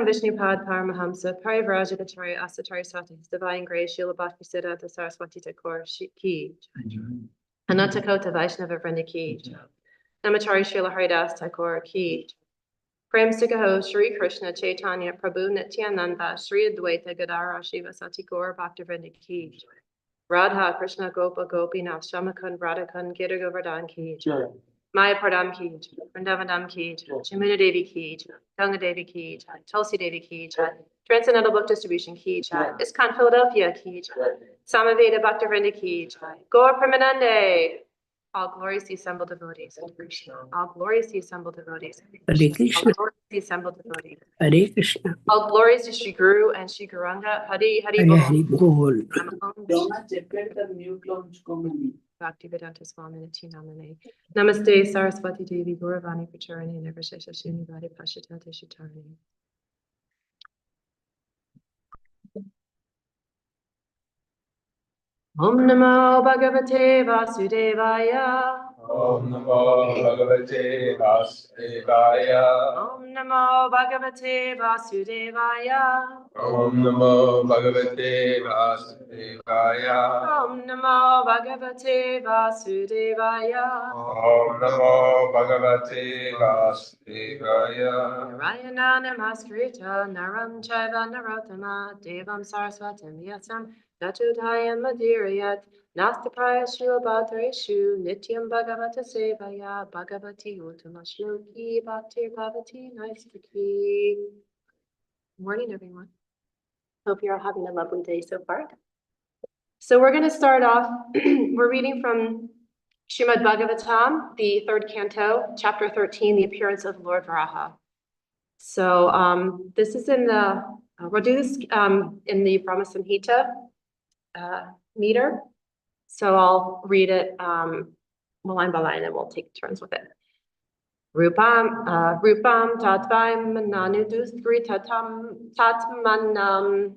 Vishnupad Paramahamsa Parivrajagacharya Asatari Sati His Divine Grace Srila Bhakti Siddhanta Saraswati Thakur Ki Anatakota Vaishnava Vrinda Ki Namachari Srila Haridas Thakur Ki Prem Sikaho Shri Krishna Chaitanya Prabhu Nityananda Shri Advaita Gadara Shiva Sati Gaur Bhakta Vrinda Ki Radha Krishna Gopa Gopinath Shamakun Radhakun Gita Govardhan Ki Maya Pradam Ki, Vrindavanam Ki, Jamuna Devi Ki, Ganga Devi Ki, Tulsi Devi Ki, Transcendental Book Distribution Ki, ISKCON Philadelphia Ki, Samaveda Bhaktivinoda Ki, Gaur Premanande. All glories to the assembled devotees. All glories to the assembled devotees. Hare Krishna. All glories to the assembled devotees. Hare Krishna. All glories to Shri Guru and Shri Guranga. Hari Hari Hare Bol. Hare Bol. Bhaktivedanta Swami Namane. Namaste Saraswati Devi Gauravani Pacharani Nirvishesha Shunyavadi Pashatate Shutarani. Om Namo Bhagavate Vasudevaya. Om Namo Bhagavate Vasudevaya. Om Namo Bhagavate Vasudevaya. Om Namo Bhagavate Vasudevaya. Om Namo Bhagavate Vasudevaya. Om Namo Bhagavate Vasudevaya. Narayana Namaskritya Naram Chaiva Narottama Devam Saraswatim Vyasam Natudayam Madhirayat Nastapaya Shilabhadreshu Nityam Bhagavata Sevaya Bhagavati Uttama Shloki Bhaktir Bhavati Naistaki. Morning, everyone. Hope you're all having a lovely day so far. So we're going to start off, we're reading from Srimad Bhagavatam, the third canto, chapter 13, the appearance of Lord Varaha. So this is in the, we'll do this in the Brahma Samhita meter. So I'll read it line by line and we'll take turns with it. Rupam tatvaim nanudustri tatmanam.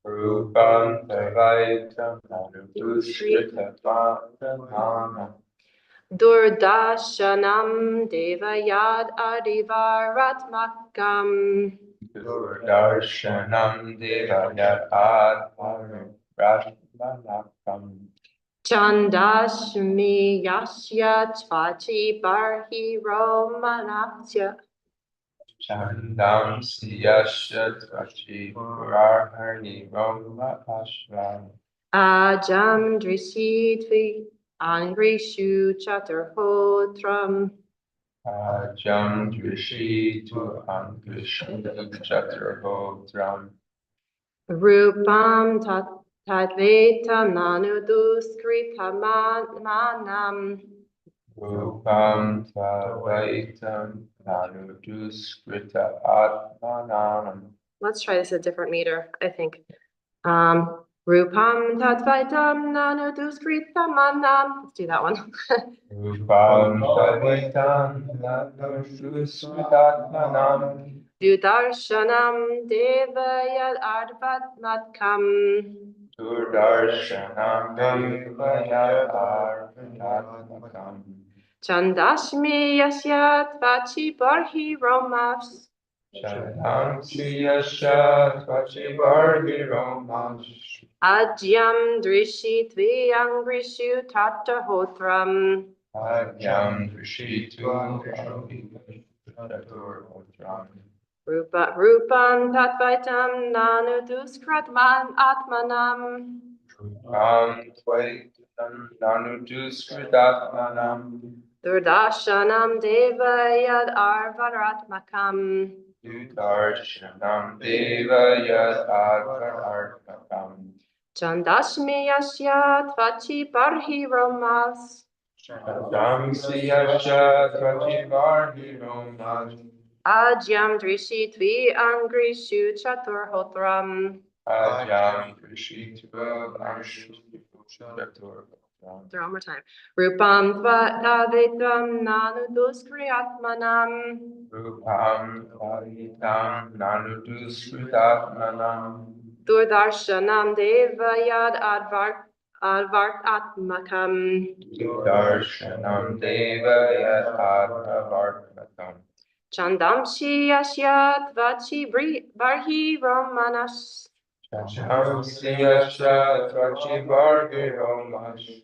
Rupam Tavaitam Nanudushritatam Durdashanam devayad adivaratmakam. Durdarshanam Devayat Ratmanakam Chandashmi yashya tvachi barhi romanatya. Chandam Siyashat Vachi Purahani Roma Ashram Ajam drishitvi angrishu chaturhotram. Ajam Drishi to Angrishu Chaturhotram Rupam tadvetam nanuduskritam. Rupam Tavaitam Nanuduskrita Atmanam. Let's try this a different meter, I think. Rupam tadvaitam nanuduskritam. Let's do that one. Rupam Tavaitam Nanuduskrita Atmanam Dudarshanam devayad arvatmatkam. Durdarshanam Devayat Arvanatmakam Chandashmi yasyat vachi barhi romas. Chandam Siyashat Vachi Vargi Romash Ajyam drishi tviyangrishu tatahotram. Adyam Vishitu Chaturhotram Rupam tatvaitam nanuduskratman atmanam. Rupam Tvaitam Nanuduskritatmanam Durdashanam devayad arvaratmakam. Dudarshanam Devayat Advaratmakam Chandashmi yasyat vachi barhi romas. Chandam Siyashat Vachi Vargi Romash Ajyam drishi tviyangrishu chaturhotram. Ajam Vishitu Chaturhotram One more time. Rupam tvavetvam nanuduskriatmanam. Rupam Taritam Nanuduskritatmanam Durdarshanam devayad advartatmakam. Darshanam Devayat Advaratmakam Chandamshi Ashyat Vachi Barhi Romanash. Chandamsi Yasha Tvachi Barhi Romash.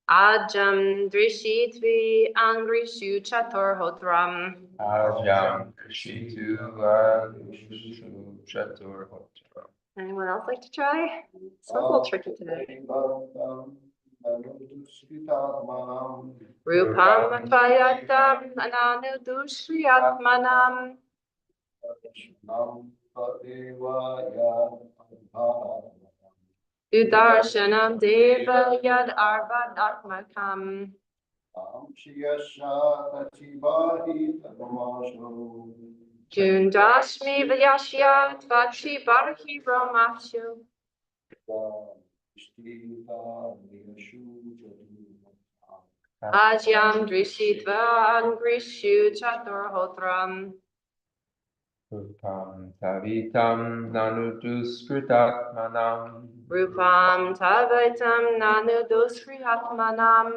Ajam Drishitvi Angrishu Chaturhotram. Ajam Krishitu Agrishu Chaturhotra. Anyone else like to try? It's a little tricky today. Rupam Tvayatam Ananudushriatmanam. Dudarshanam Deva Yad Arvadatmakam. Jundashmi Vyashyat Vachi Barhi Romakshu. Ajyam Drishitva Angrishu Chaturhotram. Rupam Tavitam Nanuduskritatmanam. Rupam Tavaitam Nanuduskrihatmanam.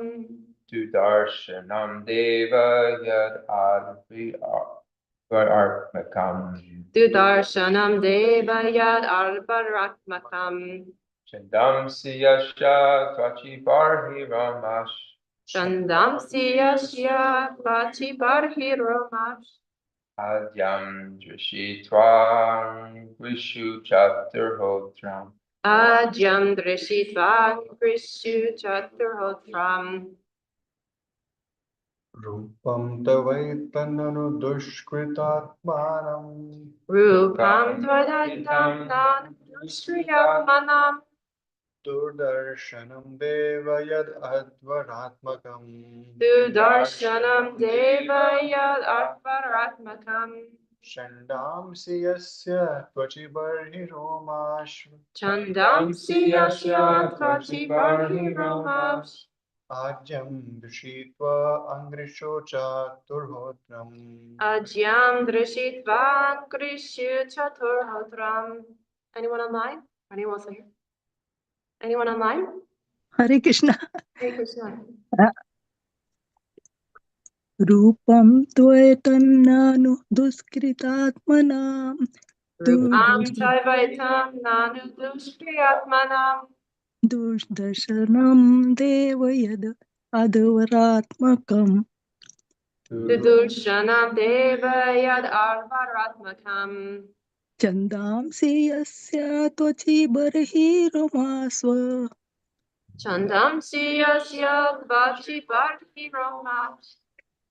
Dudarshanam Deva Yad Advi Artmakam. Dudarshanam Deva Yad Arbaratmakam. Chandamsi Yasha Tvachi Barhi Ramash. Chandamsi Yashya Vachi Barhi Romash. Adyam Drishitvam Vishu Chaturhotram. Ajyam Drishitva Krishu Chaturhotram. Rupam tavaitananu dushkritatmanam Rupam Tvadaitam Nanudushriyamanam. Durdarshanam deva yad advaratmakam Dudarshanam Deva Yad Arvaratmakam. Shandamsi yasya tvachibarhi romash Chandamsi Yashya Tvachi Barhi Romash. Ajyam dushitva angrisho chaturhotram Ajyam Drishitvan Krishu Chaturhotram. Anyone online? Anyone else here? Anyone online? Hare Krishna. Hare Krishna. Rupam tvayatannanu duskritatmanam Rupam Taivaitam Nanudushkriyatmanam. Durdarshanam devayad advaratmakam Dudurshanam Deva Yad Arvaratmakam. Chandamsi yasya tvachibarhi romasva Chandamsi Yasya Vachi Barhi Romash.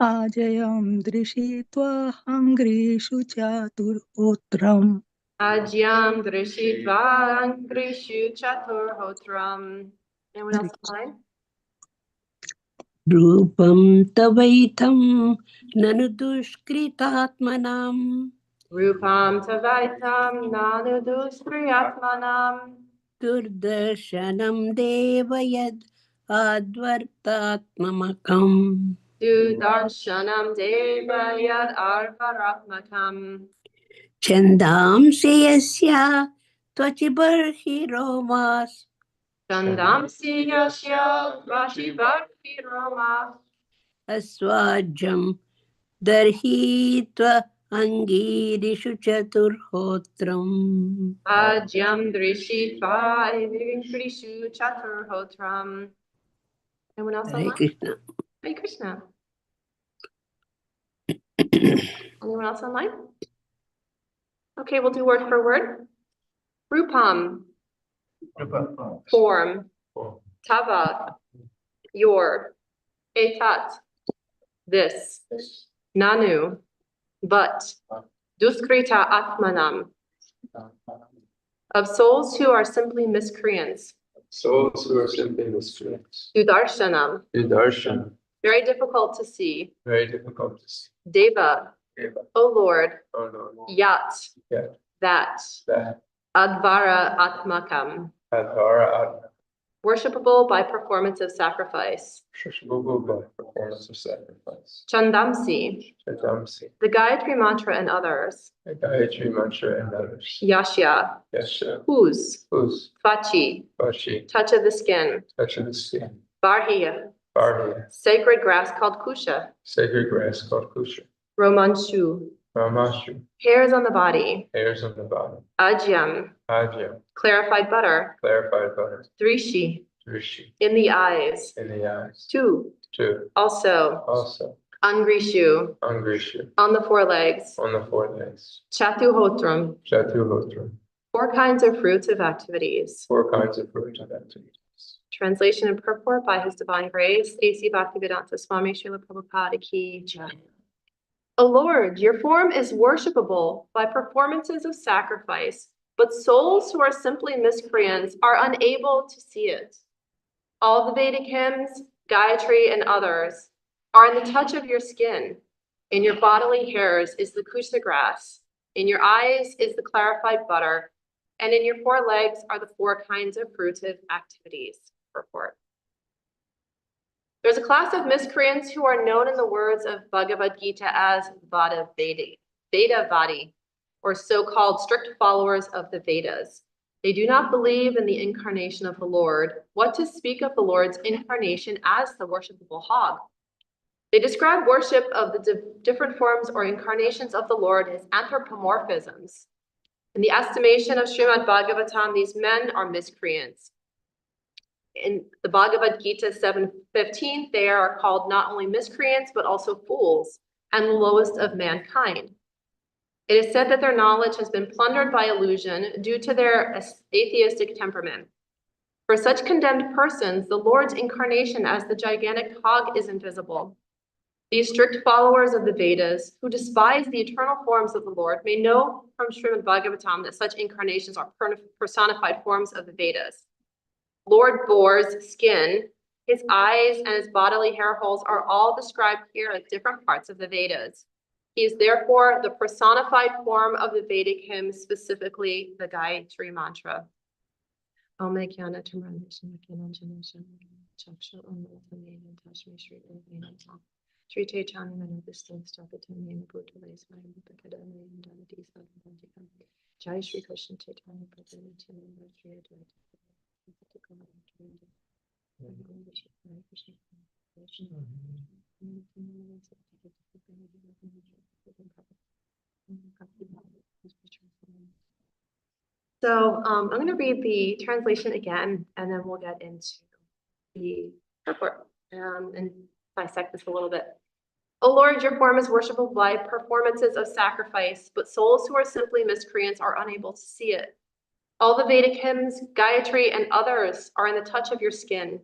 Ajayam drishitva angrishu chaturhotram. Ajyam Drishitva Angrishu Chaturhotram. Anyone else online? Rupam tavaitam nanu dushkritatmanam Rupam Tavaitam Nanudushkriyatmanam. Durdarshanam devayad advartatmamakam Dudarshanam Deva Yad Arvaratmakam. Chandamsi yasya tvachibarhi romas Chandamsi Yashya Vachi Barhi Romash. Aswajam darhitva angirishu chaturhotram Ajyam Drishitva Angrishu Chaturhotram. Anyone else Hare online? Krishna. Hare Krishna. Anyone else online? Okay, we'll do word for word. Rupam, form. Tava, your. Etat, this. Nanu, but. Duskrita Atmanam, of souls who are simply miscreants. Souls who are simply miscreants. Dudarshanam, Dudarshan. very difficult to see. Very difficult to see. Deva, Deva. O Lord. Oh no. Yat, Yat. that. That. Advara Atmakam, Advara worshipable by performance of sacrifice. Shashbubu by performance of sacrifice. Chandamsi, Chandamsi. the Gayatri mantra and others. The Gayatri mantra and others. Yashya, Yasha. whose. Whose. Tvachi, Vachi. touch of the skin. Touch of the skin. Barhiya, Barhi. sacred grass called kusha. Sacred grass called kusha. Romanshu, Ramashu, hairs on the body. hairs on the body. Ajyam, Ajya, clarified butter. clarified butter. Drishi, Rishi, in the eyes. in the eyes. Two, Two, also. also. Angrishu, Angrishu, on the forelegs. on the forelegs. Chatuhotram, Shatuhotram, four kinds of fruits of activities. four kinds of fruit of activities. Translation and purport by His Divine Grace, A.C. Bhaktivedanta Swami Srila Prabhupada Ki Jai. O Lord, your form is worshipable by performances of sacrifice, but souls who are simply miscreants are unable to see it. All the Vedic hymns, Gayatri, and others are in the touch of your skin. In your bodily hairs is the kusha grass. In your eyes is the clarified butter. And in your four legs are the four kinds of fruitive activities. Purport. There's a class of miscreants who are known in the words of Bhagavad Gita as Vedavadi, or so-called strict followers of the Vedas. They do not believe in the incarnation of the Lord. What to speak of the Lord's incarnation as the worshipable hog? They describe worship of the different forms or incarnations of the Lord as anthropomorphisms. In the estimation of Srimad Bhagavatam, these men are miscreants. In the Bhagavad Gita 7:15, they are called not only miscreants, but also fools and the lowest of mankind. It is said that their knowledge has been plundered by illusion due to their atheistic temperament. For such condemned persons, the Lord's incarnation as the gigantic hog is invisible. These strict followers of the Vedas, who despise the eternal forms of the Lord, may know from Srimad Bhagavatam that such incarnations are personified forms of the Vedas. Lord Boar's skin, his eyes, and his bodily hair holes are all described here as different parts of the Vedas. He is therefore the personified form of the Vedic hymn, specifically the Gayatri mantra. Jai Shri Krishna Chaitanya Prabhu Nityananda Shri Advaita. So I'm going to read the translation again, and then we'll get into the purport and dissect this a little bit. O Lord, your form is worshipable by performances of sacrifice, but souls who are simply miscreants are unable to see it. All the Vedic hymns, Gayatri, and others are in the touch of your skin.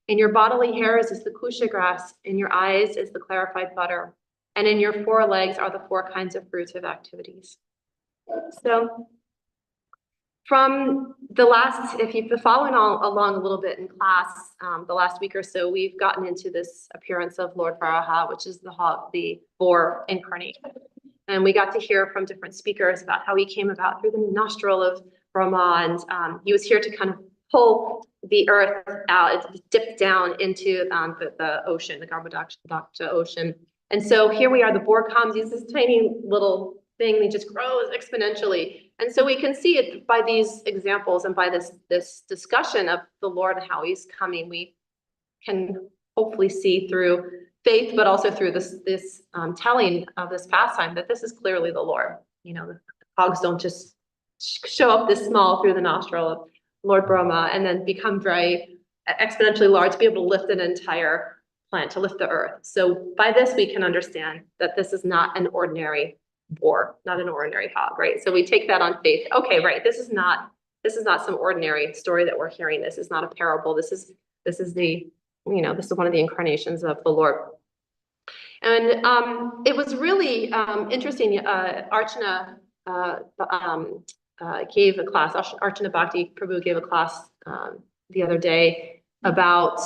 In your bodily hairs is the kusha grass, in your eyes is the clarified butter, and in your four legs are the four kinds of fruitive activities. So from the last, if you've been following along a little bit in class, the last week or so, we've gotten into this appearance of Lord Varaha, which is the boar incarnate. And we got to hear from different speakers about how he came about through the nostril of Brahma, and he was here to kind of pull the earth out, it dipped down into the ocean, the Garbhodaksha ocean. And so here we are, the boar comes, he's this tiny little thing, he just grows exponentially. And so we can see it by these examples and by this discussion of the Lord and how he's coming. We can hopefully see through faith, but also through this telling of this pastime that this is clearly the Lord. You know, the hogs don't just show up this small through the nostril of Lord Brahma and then become very exponentially large to be able to lift an entire plant, to lift the earth. So by this, we can understand that this is not an ordinary boar, not an ordinary hog, right? So we take that on faith. Okay, right. This is not some ordinary story that we're hearing. This is not a parable. This is this is one of the incarnations of the Lord. And it was really interesting. Archana gave a class, Archana Bhakti Prabhu gave a class the other day about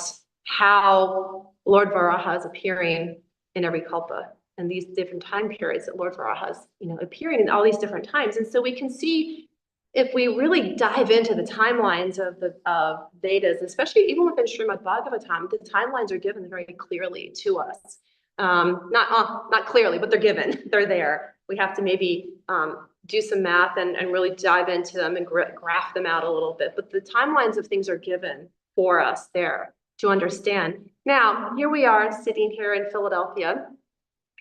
how Lord Varaha is appearing in every kalpa and these different time periods that Lord Varaha is, appearing in all these different times. And so we can see, if we really dive into the timelines of the Vedas, especially even within Srimad Bhagavatam, the timelines are given very clearly to us. Not clearly, but they're given. They're there. We have to maybe do some math and really dive into them and graph them out a little bit. But the timelines of things are given for us there to understand. Now, here we are sitting here in Philadelphia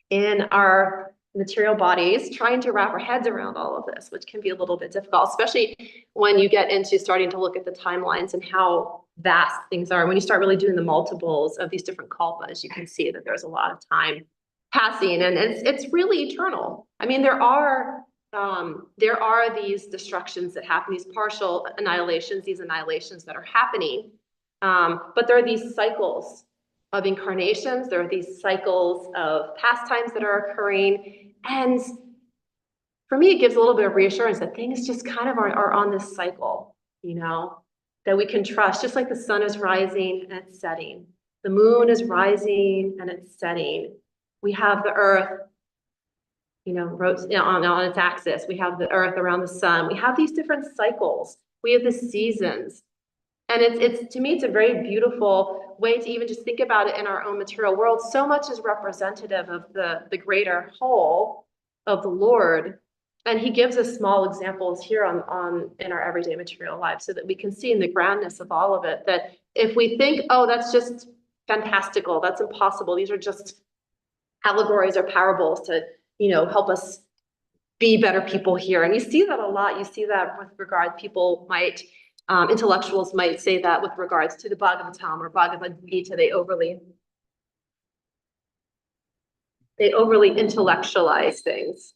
in our material bodies, trying to wrap our heads around all of this, which can be a little bit difficult, especially when you get into starting to look at the timelines and how vast things are. When you start really doing the multiples of these different kalpas, you can see that there's a lot of time passing, and it's really eternal. I mean, there are these destructions that happen, these partial annihilations, these annihilations that are happening. But there are these cycles of incarnations. There are these cycles of pastimes that are occurring. And for me, it gives a little bit of reassurance that things just kind of are on this cycle, you know, that we can trust, just like the sun is rising and it's setting. The moon is rising and it's setting. We have the earth, you know, on its axis. We have the earth around the sun. We have these different cycles. We have the seasons. And it's to me, it's a very beautiful way to even just think about it in our own material world. So much is representative of the greater whole of the Lord. And he gives us small examples here in our everyday material life so that we can see in the grandness of all of it, that if we think, oh, that's just fantastical, that's impossible, these are just allegories or parables to, you know, help us be better people here. And you see that a lot. You see that with regard, people might, intellectuals might say that with regards to the Bhagavatam or Bhagavad Gita, they overly intellectualize things.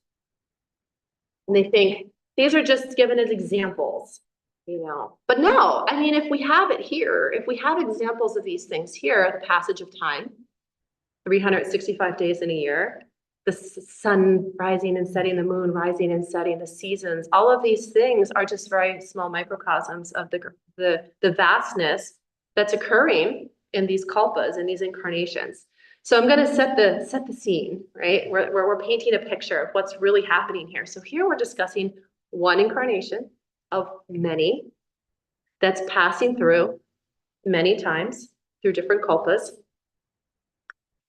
And they think these are just given as examples, you know. But no, I mean, if we have it here, if we have examples of these things here, the passage of time, 365 days in a year, the sun rising and setting, the moon rising and setting, the seasons, all of these things are just very small microcosms of the vastness that's occurring in these kalpas, in these incarnations. So I'm going to set the scene, right? Where we're painting a picture of what's really happening here. So here we're discussing one incarnation of many that's passing through many times through different kalpas.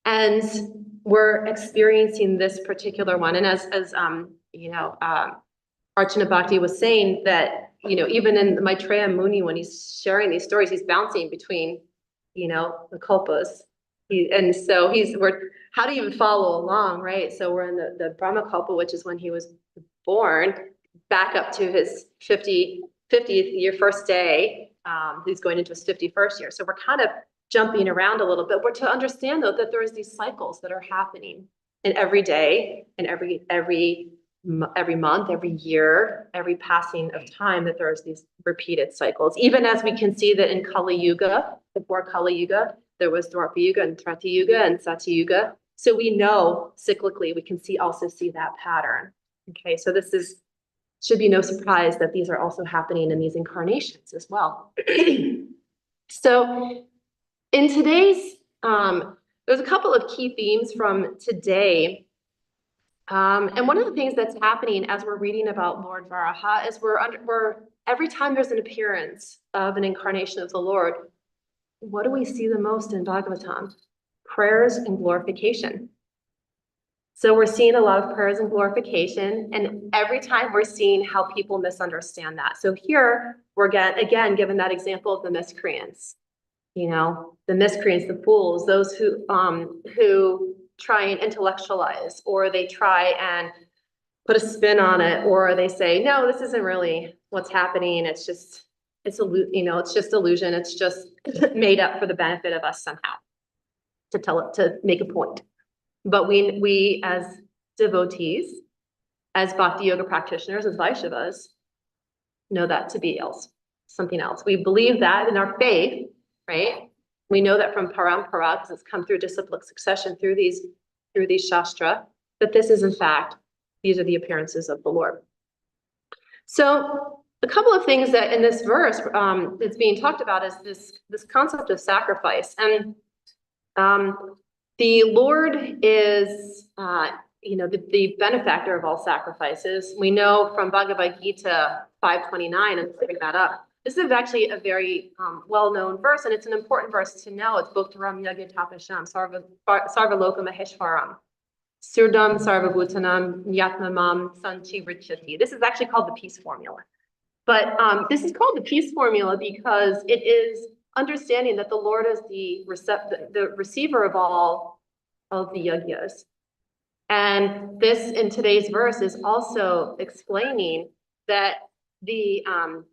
And we're experiencing this particular one. And as you know, Archana Bhakti was saying that, you know, even in Maitreya Muni, when he's sharing these stories, he's bouncing between, you know, the kalpas. And so how do you even follow along, right? So we're in the Brahma Kalpa, which is when he was born, back up to his 50th year, first day. He's going into his 51st year. So we're kind of jumping around a little bit. We're to understand, though, that there is these cycles that are happening in every day and every month, every year, every passing of time, that there's these repeated cycles. Even as we can see that in Kali Yuga, before Kali Yuga, there was Dwapara Yuga and Treta Yuga and Satya Yuga. So we know cyclically, we can also see that pattern. Okay, so should be no surprise that these are also happening in these incarnations as well. So in today's, there's a couple of key themes from today. And one of the things that's happening as we're reading about Lord Varaha is every time there's an appearance of an incarnation of the Lord, what do we see the most in Bhagavatam? Prayers and glorification. So we're seeing a lot of prayers and glorification, and every time we're seeing how people misunderstand that. So here we're again given that example of the miscreants. You know, the miscreants, the fools, those who try and intellectualize, or they try and put a spin on it, or they say, no, this isn't really what's happening. It's just illusion. It's just made up for the benefit of us somehow to make a point. But we as devotees, as bhakti yoga practitioners, as Vaishnavas, know that to be something else. We believe that in our faith, right? We know that from parampara, because it's come through disciplic succession through these shastra, that this is in fact, these are the appearances of the Lord. So a couple of things that in this verse that's being talked about is this concept of sacrifice. And the Lord is, the benefactor of all sacrifices. We know from Bhagavad Gita 5:29, and picking that up. This is actually a very well-known verse, and it's an important verse to know. It's Bhuktaram Yagitapasham Sarva Loka Maheshwaram Surdam Sarva Bhutanam Yatmamam Sanchi Richati. This is actually called the peace formula. But this is called the peace formula because it is understanding that the Lord is the receiver of all of the yagyas. And this in today's verse is also explaining that the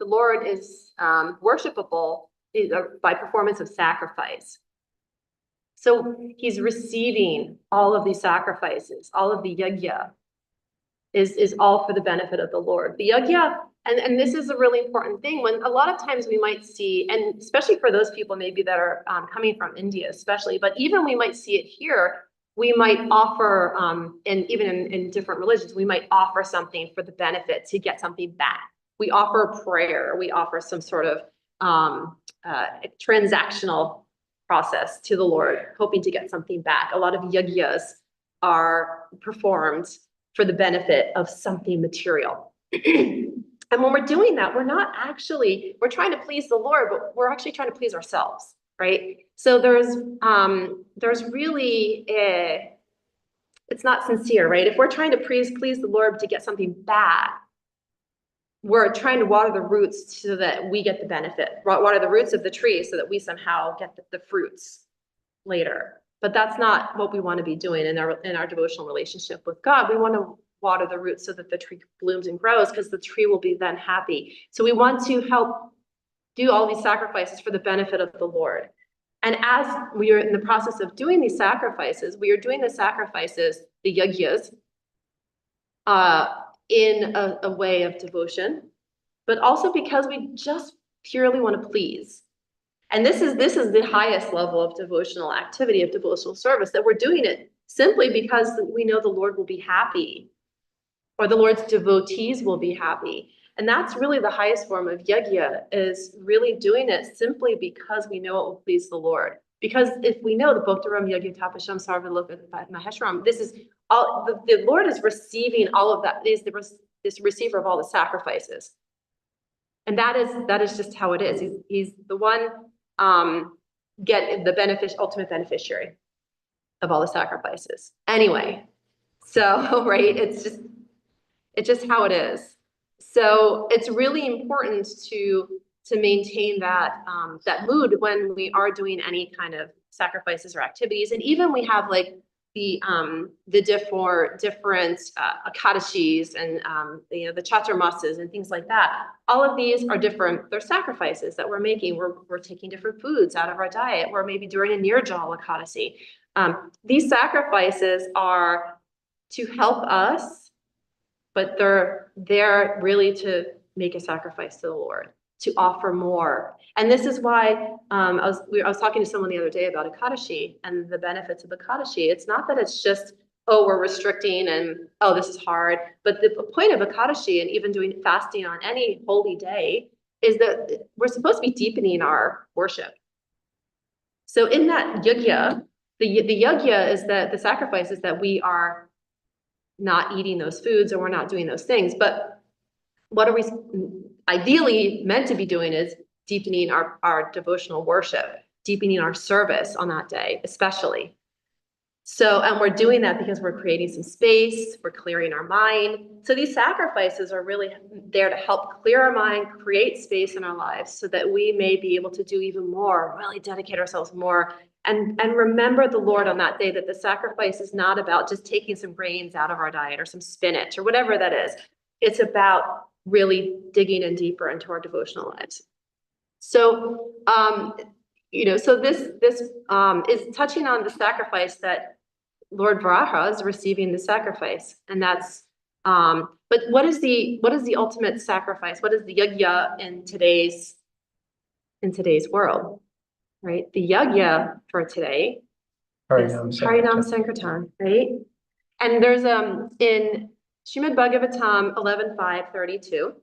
Lord is worshipable by performance of sacrifice. So he's receiving all of these sacrifices, all of the yajna is all for the benefit of the Lord. The yajna, and this is a really important thing, when a lot of times we might see, and especially for those people maybe that are coming from India especially, but even we might see it here, we might offer, and even in different religions, we might offer something for the benefit to get something back. We offer a prayer, we offer some sort of transactional process to the Lord, hoping to get something back. A lot of yajnas are performed for the benefit of something material. And when we're doing that, we're trying to please the Lord, but we're actually trying to please ourselves, right? So there's really it's not sincere, right? If we're trying to please the Lord to get something back, we're trying to water the roots so that we get the benefit, water the roots of the tree so that we somehow get the fruits later. But that's not what we want to be doing in our devotional relationship with God. We want to water the roots so that the tree blooms and grows, because the tree will be then happy. So we want to help do all these sacrifices for the benefit of the Lord. And as we are in the process of doing these sacrifices, we are doing the sacrifices, the yajnas, in a way of devotion, but also because we just purely want to please. And this is the highest level of devotional activity, of devotional service, that we're doing it simply because we know the Lord will be happy, or the Lord's devotees will be happy. And that's really the highest form of yajna, is really doing it simply because we know it will please the Lord. Because if we know the Bhaktaram Yajna Tapasham Sarvaloka Maheshwaram, this is all the Lord is receiving all of that, is this receiver of all the sacrifices. And that is just how it is. He's the one get the ultimate beneficiary of all the sacrifices. Anyway, so right, it's just how it is. So it's really important to maintain that mood when we are doing any kind of sacrifices or activities. And even we have like the different akadashis and the chaturmasas and things like that. All of these are different. They're sacrifices that we're making. We're taking different foods out of our diet. We're maybe doing a nirjal akadashi. These sacrifices are to help us, but they're there really to make a sacrifice to the Lord, to offer more. And this is why I was talking to someone the other day about Ekadashi and the benefits of Ekadashi. It's not that it's just, oh, we're restricting and, oh, this is hard. But the point of Ekadashi, and even doing fasting on any holy day, is that we're supposed to be deepening our worship. So in that yajna, the yajna is that the sacrifice is that we are not eating those foods, or we're not doing those things. But what are we ideally meant to be doing is deepening our devotional worship, deepening our service on that day, especially. So, and we're doing that because we're creating some space, we're clearing our mind. So these sacrifices are really there to help clear our mind, create space in our lives so that we may be able to do even more, really dedicate ourselves more, and remember the Lord on that day, that the sacrifice is not about just taking some grains out of our diet or some spinach or whatever that is. It's about really digging in deeper into our devotional lives. So, so this is touching on the sacrifice that Lord Varaha is receiving the sacrifice, and that's. But what is the ultimate sacrifice? What is the yajna in today's world, right? The yajna for today is Harinam Sankirtan, right? And there's in Srimad Bhagavatam 11.5.32.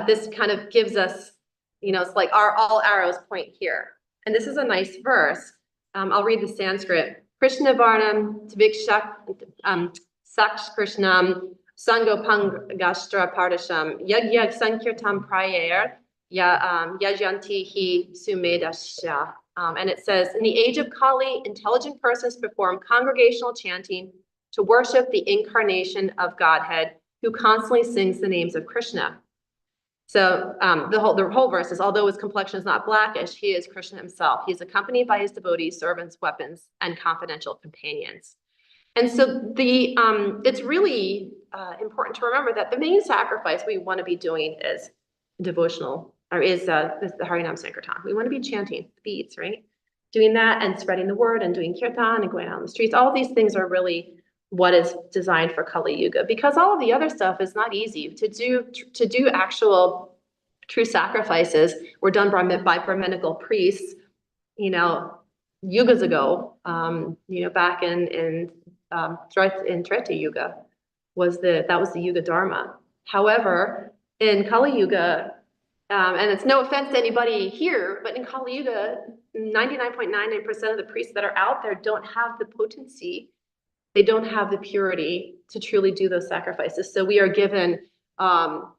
This kind of gives us, it's like all arrows point here. And this is a nice verse. I'll read the Sanskrit. Krishna Varnam Tvikshak Saksh Krishnam Sangopangastra Pardasham Yag Sankirtam Prayer Yajanti Hi Sumedasya. And it says, in the age of Kali, intelligent persons perform congregational chanting to worship the incarnation of Godhead, who constantly sings the names of Krishna. So the whole verse is, although his complexion is not blackish, he is Krishna himself. He is accompanied by his devotees, servants, weapons, and confidential companions. And so it's really important to remember that the main sacrifice we want to be doing is devotional, or is the Harinam Sankirtan. We want to be chanting beads, right? Doing that and spreading the word and doing kirtan and going out on the streets. All of these things are really what is designed for Kali Yuga, because all of the other stuff is not easy to do. To do actual true sacrifices were done by Brahminical priests, yugas ago, back in Treta Yuga that was the Yuga Dharma. However, in Kali Yuga, and it's no offense to anybody here, but in Kali Yuga, 99.99% of the priests that are out there don't have the potency, they don't have the purity to truly do those sacrifices. So we are given, certain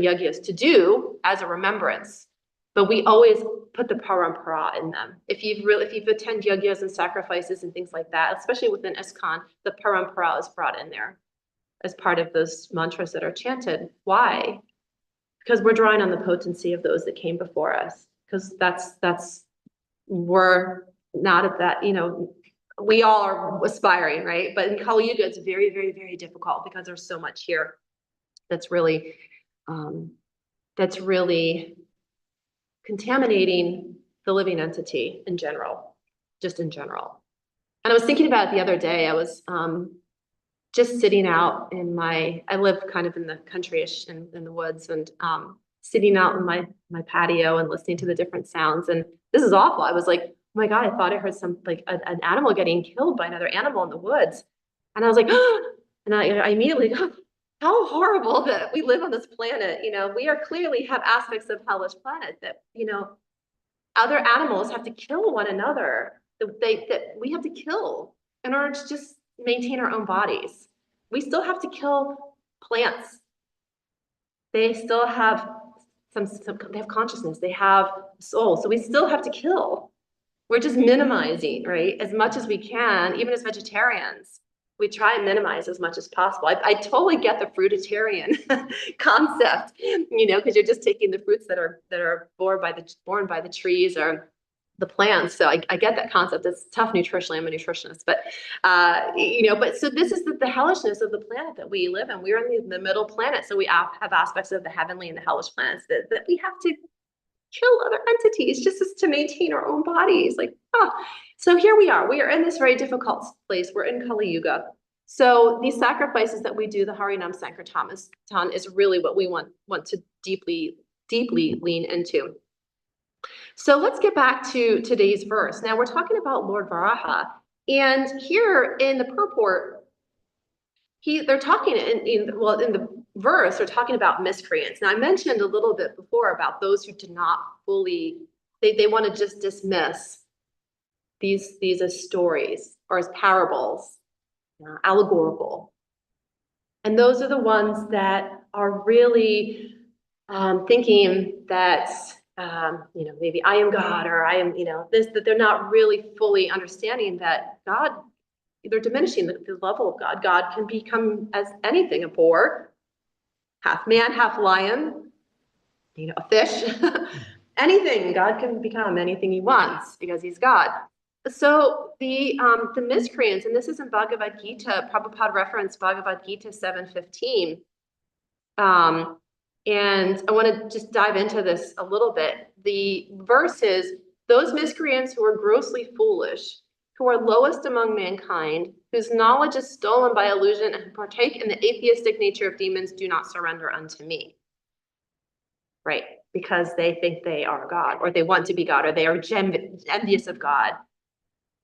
yagyas to do as a remembrance, but we always put the parampara in them. If you've attended yagyas and sacrifices and things like that, especially within ISKCON, the parampara is brought in there as part of those mantras that are chanted. Why? Because we're drawing on the potency of those that came before us. Because we're not at that, we all are aspiring, right? But in Kali Yuga, it's very, very, very difficult because there's so much here that's really contaminating the living entity in general, just in general. And I was thinking about it the other day. I was just sitting out I live kind of in the country-ish in the woods, and sitting out in my patio and listening to the different sounds. And this is awful. I was like, oh my God, I thought I heard an animal getting killed by another animal in the woods. And I was like, and I immediately go, how horrible that we live on this planet. We clearly have aspects of hellish planet that, other animals have to kill one another, that we have to kill in order to just maintain our own bodies. We still have to kill plants. They still have they have consciousness, they have soul. So we still have to kill. We're just minimizing, right? As much as we can, even as vegetarians, we try and minimize as much as possible. I totally get the fruitarian concept, because you're just taking the fruits that are born by the trees or the plants. So I get that concept. It's tough nutritionally. I'm a nutritionist, but so this is the hellishness of the planet that we live in. We're in the middle planet, so we have aspects of the heavenly and the hellish planets that we have to kill other entities just as to maintain our own bodies. So here we are. We are in this very difficult place. We're in Kali Yuga. So these sacrifices that we do, the Harinam Sankirtan, is really what we want to deeply, deeply lean into. So let's get back to today's verse. Now we're talking about Lord Varaha, and here in the purport, they're talking in the verse, they're talking about miscreants. Now I mentioned a little bit before about those who did not fully, they want to just dismiss these as stories or as parables, allegorical. And those are the ones that are really thinking that, maybe I am God, or I am, that they're not really fully understanding that God, they're diminishing the level of God. God can become as anything, a boar, half man, half lion, a fish, anything. God can become anything he wants because he's God. So the miscreants, and this is in Bhagavad Gita, Prabhupada referenced Bhagavad Gita 7:15. And I want to just dive into this a little bit. The verse is, those miscreants who are grossly foolish, who are lowest among mankind, whose knowledge is stolen by illusion and who partake in the atheistic nature of demons, do not surrender unto me. Right, because they think they are God, or they want to be God, or they are envious of God.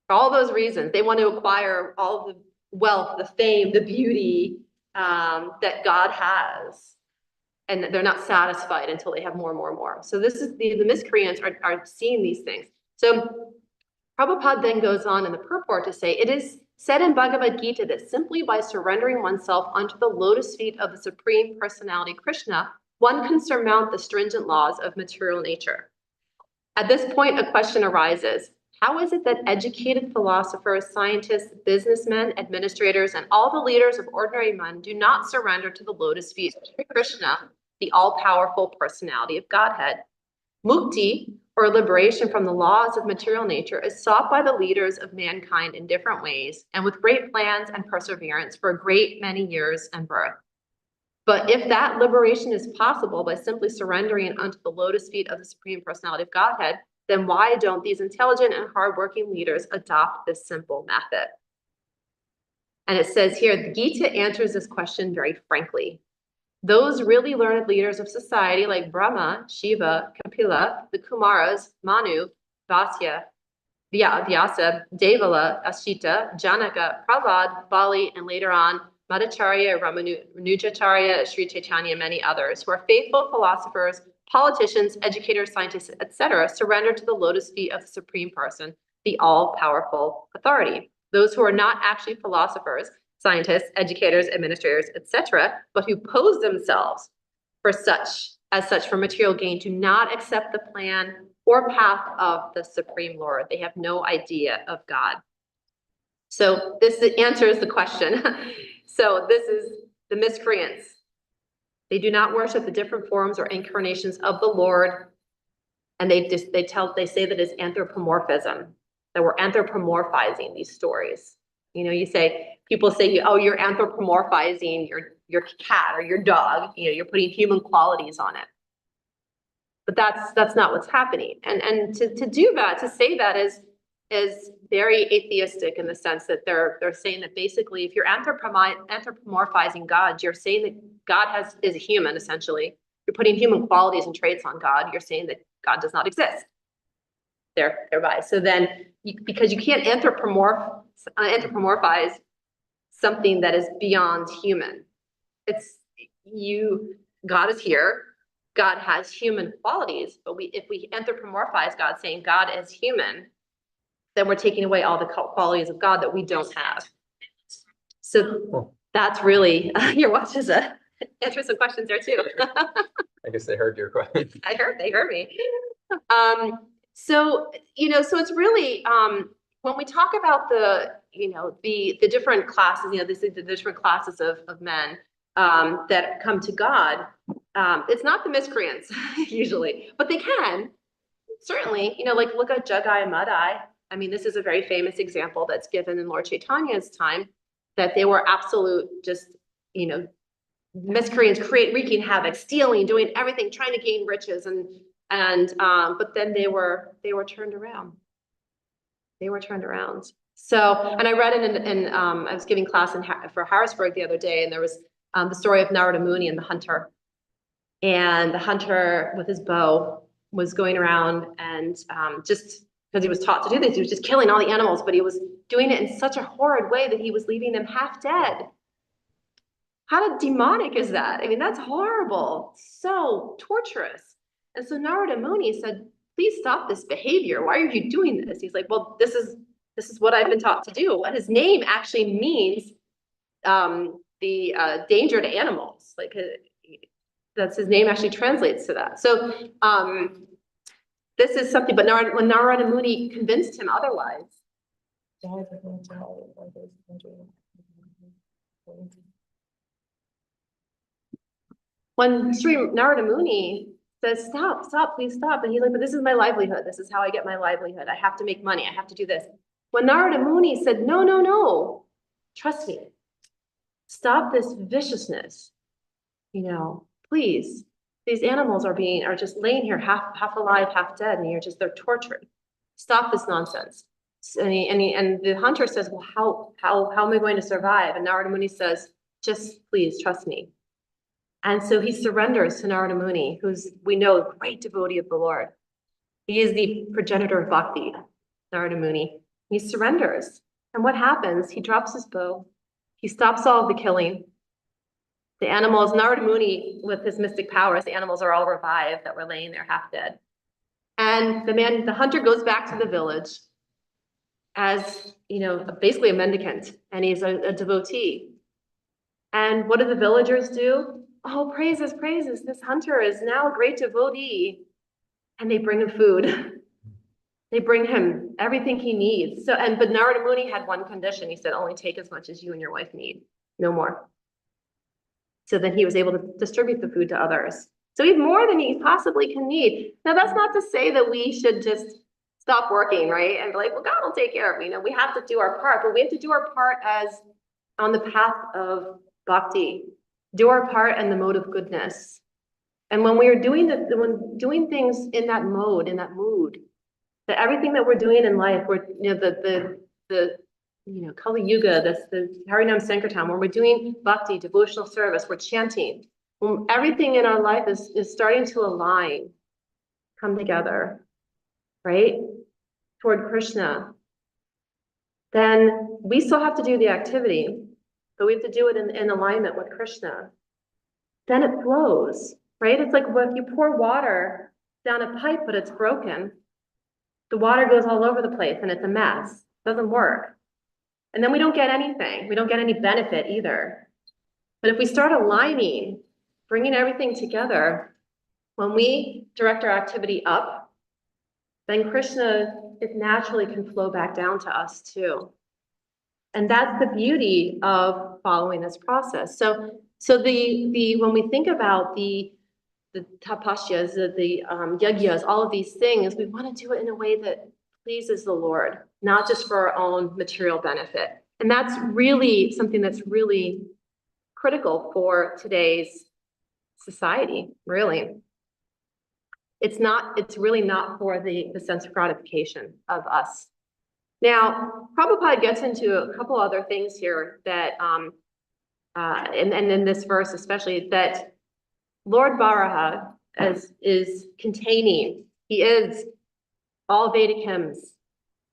For all those reasons, they want to acquire all the wealth, the fame, the beauty that God has. And they're not satisfied until they have more and more and more. So this is the miscreants are seeing these things. So Prabhupada then goes on in the purport to say, it is said in Bhagavad Gita that simply by surrendering oneself unto the lotus feet of the Supreme Personality Krishna, one can surmount the stringent laws of material nature. At this point, a question arises. How is it that educated philosophers, scientists, businessmen, administrators, and all the leaders of ordinary men do not surrender to the lotus feet of Krishna, the all-powerful personality of Godhead? Mukti, or liberation from the laws of material nature is sought by the leaders of mankind in different ways and with great plans and perseverance for a great many years and birth. But if that liberation is possible by simply surrendering unto the lotus feet of the Supreme Personality of Godhead, then why don't these intelligent and hardworking leaders adopt this simple method? And it says here, the Gita answers this question very frankly. Those really learned leaders of society like Brahma, Shiva, Kapila, the Kumaras, Manu, Vasya, Vyasa, Devala, Ashita, Janaka, Prahlad, Bali, and later on Madhacharya, Ramanujacharya, Sri Chaitanya, and many others who are faithful philosophers, politicians, educators, scientists, etc., surrender to the lotus feet of the Supreme Person, the all-powerful authority. Those who are not actually philosophers, scientists, educators, administrators, etc., but who pose themselves for such for material gain, do not accept the plan or path of the Supreme Lord. They have no idea of God. So this answers the question. So this is the miscreants. They do not worship the different forms or incarnations of the Lord, and they say that it's anthropomorphism, that we're anthropomorphizing these stories. You know, people say, oh, you're anthropomorphizing your cat or your dog. You know, you're putting human qualities on it. But that's not what's happening. And to do that, to say that is very atheistic in the sense that they're saying that basically if you're anthropomorphizing God, you're saying that God is a human, essentially. You're putting human qualities and traits on God. You're saying that God does not exist. Thereby. So then because you can't anthropomorphize something that is beyond human. God is here. God has human qualities, but if we anthropomorphize God, saying God is human, then we're taking away all the qualities of God that we don't have. So that's really, your watch is answer some questions there too. I guess they heard your question. They heard me. So it's really, when we talk about the different classes, the different classes of men that come to God, it's not the miscreants usually, but they can certainly, like look at Jagai and Madai. I mean, this is a very famous example that's given in Lord Chaitanya's time, that they were absolute just, miscreants, wreaking havoc, stealing, doing everything, trying to gain riches, but then they were turned around. They were turned around. So, and I read in I was giving class for Harrisburg the other day, and there was the story of Narada Muni and the hunter. And the hunter with his bow was going around and just because he was taught to do this, he was just killing all the animals, but he was doing it in such a horrid way that he was leaving them half dead. How demonic is that? I mean, that's horrible, so torturous. And so Narada Muni said, please stop this behavior. Why are you doing this? He's like, well, this is what I've been taught to do. And his name actually means the danger to animals. Like that's his name actually translates to that. So this is something, but when Narada Muni convinced him otherwise. When Sri Narada Muni says, stop, please stop. And he's like, but this is my livelihood. This is how I get my livelihood. I have to make money. I have to do this. When Narada Muni said, no, trust me. Stop this viciousness. Please. These animals are just laying here half alive, half dead, and they're tortured. Stop this nonsense. And the hunter says, well, how am I going to survive? And Narada Muni says, just please trust me. And so he surrenders to Narada Muni, who's, we know, a great devotee of the Lord. He is the progenitor of Bhakti, Narada Muni. He surrenders. And what happens? He drops his bow. He stops all of the killing. The animals, Narada Muni, with his mystic powers, the animals are all revived that were laying there half dead. And the hunter goes back to the village as, basically a mendicant, and he's a devotee. And what do the villagers do? Oh, praises. This hunter is now a great devotee. And they bring him food. They bring him everything he needs. But Narada Muni had one condition. He said, only take as much as you and your wife need, no more. So then he was able to distribute the food to others. So we have more than you possibly can need. Now, that's not to say that we should just stop working, right? And be like, well, God will take care of me. You know, we have to do our part, but we have to do our part as on the path of bhakti, do our part in the mode of goodness. And when we are when doing things in that mode, in that mood, that everything that we're doing in life, we're, you know, the Kali Yuga, the Harinam Sankirtan, when we're doing bhakti, devotional service, we're chanting. When everything in our life is starting to align, come together, right? Toward Krishna, then we still have to do the activity, but we have to do it in alignment with Krishna. Then it flows, right? It's like if you pour water down a pipe, but it's broken, the water goes all over the place and it's a mess. It doesn't work. And then we don't get anything. We don't get any benefit either. But if we start aligning, bringing everything together, when we direct our activity up, then Krishna, it naturally can flow back down to us too. And that's the beauty of following this process. So when we think about the tapashyas, the yagyas, all of these things, we want to do it in a way that pleases the Lord, not just for our own material benefit. And that's really something that's really critical for today's society, really. It's really not for the sense of gratification of us. Now, Prabhupada gets into a couple other things here that, and in this verse especially, that Lord Varaha is containing, he is all Vedic hymns,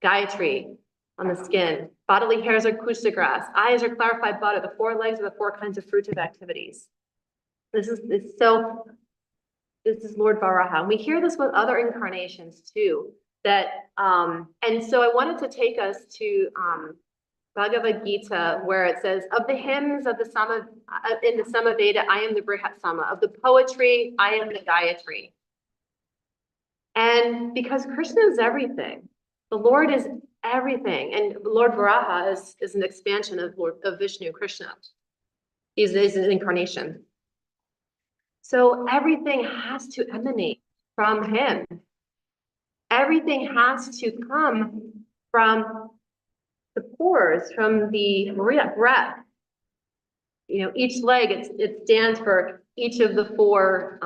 Gayatri on the skin, bodily hairs are kushta grass, eyes are clarified butter, the four legs are the four kinds of fruitive activities. This is Lord Varaha. We hear this with other incarnations too, that, and so I wanted to take us to Bhagavad Gita, where it says, of the hymns of the Sama, in the Samaveda, I am the Brihat Sama. Of the poetry, I am the Gayatri. And because Krishna is everything, the Lord is everything. And Lord Varaha is an expansion of Vishnu, Krishna. He's an incarnation. So everything has to emanate from him. Everything has to come from the pores, from the breath. You know, each leg, it stands for each of the four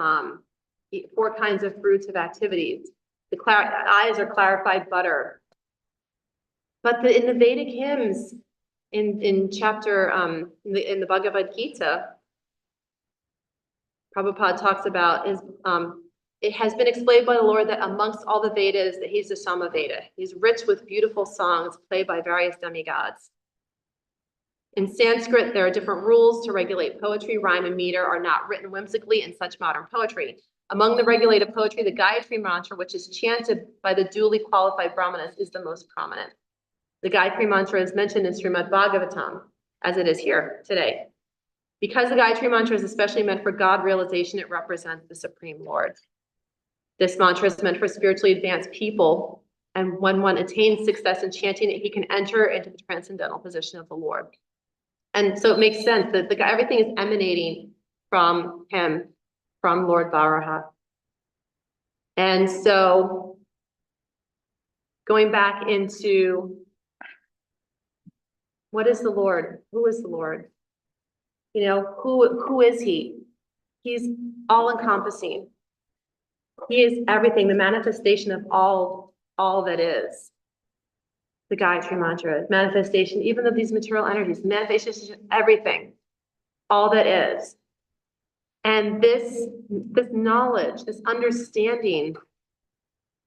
kinds of fruits of activities. The eyes are clarified butter. But in the Vedic hymns, in chapter, in the Bhagavad Gita, Prabhupada talks about it has been explained by the Lord that amongst all the Vedas, that he's the Samaveda. He's rich with beautiful songs played by various demigods. In Sanskrit, there are different rules to regulate poetry. Rhyme and meter are not written whimsically in such modern poetry. Among the regulated poetry, the Gayatri mantra, which is chanted by the duly qualified brahmanas, is the most prominent. The Gayatri mantra is mentioned in Srimad Bhagavatam, as it is here today. Because the Gayatri mantra is especially meant for God realization, it represents the Supreme Lord. This mantra is meant for spiritually advanced people, and when one attains success in chanting it, he can enter into the transcendental position of the Lord. And so it makes sense that everything is emanating from him, from Lord Varaha. And so going back into what is the Lord? Who is the Lord? You know, who is he? He's all-encompassing. He is everything, the manifestation of all that is. The Gayatri mantra, manifestation, even of these material energies, manifestation of everything, all that is. And this knowledge, this understanding,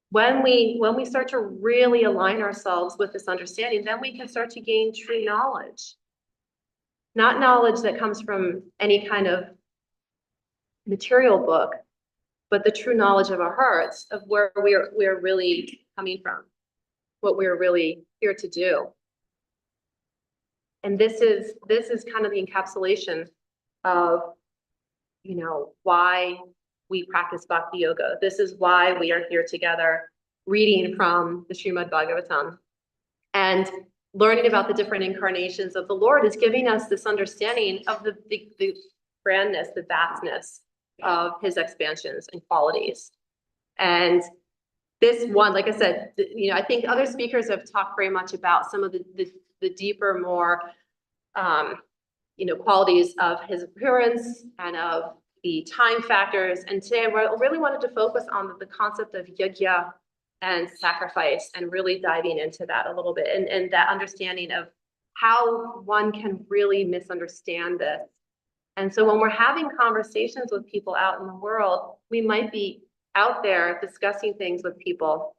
when we start to really align ourselves with this understanding, then we can start to gain true knowledge. Not knowledge that comes from any kind of material book, but the true knowledge of our hearts, of where we're really coming from, what we're really here to do. And this is kind of the encapsulation of, you know, why we practice Bhakti Yoga. This is why we are here together, reading from the Srimad Bhagavatam and learning about the different incarnations of the Lord is giving us this understanding of the grandness, the vastness of his expansions and qualities. And this one, like I said, I think other speakers have talked very much about some of the deeper, more, qualities of his appearance and of the time factors. And today I really wanted to focus on the concept of yajna and sacrifice and really diving into that a little bit and that understanding of how one can really misunderstand this. And so when we're having conversations with people out in the world, we might be out there discussing things with people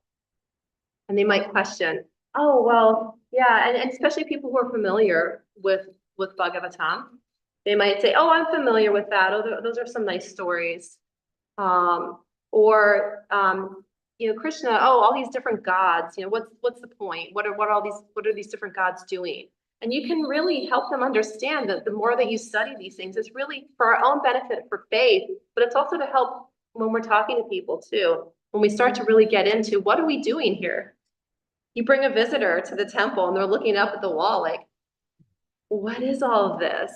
and they might question, oh, well, yeah, and especially people who are familiar with Bhagavatam, they might say, oh, I'm familiar with that. Oh, those are some nice stories. Krishna, oh, all these different gods, what's the point? What are these different gods doing? And you can really help them understand that the more that you study these things, it's really for our own benefit for faith, but it's also to help when we're talking to people too. When we start to really get into what are we doing here? You bring a visitor to the temple and they're looking up at the wall like, what is all of this?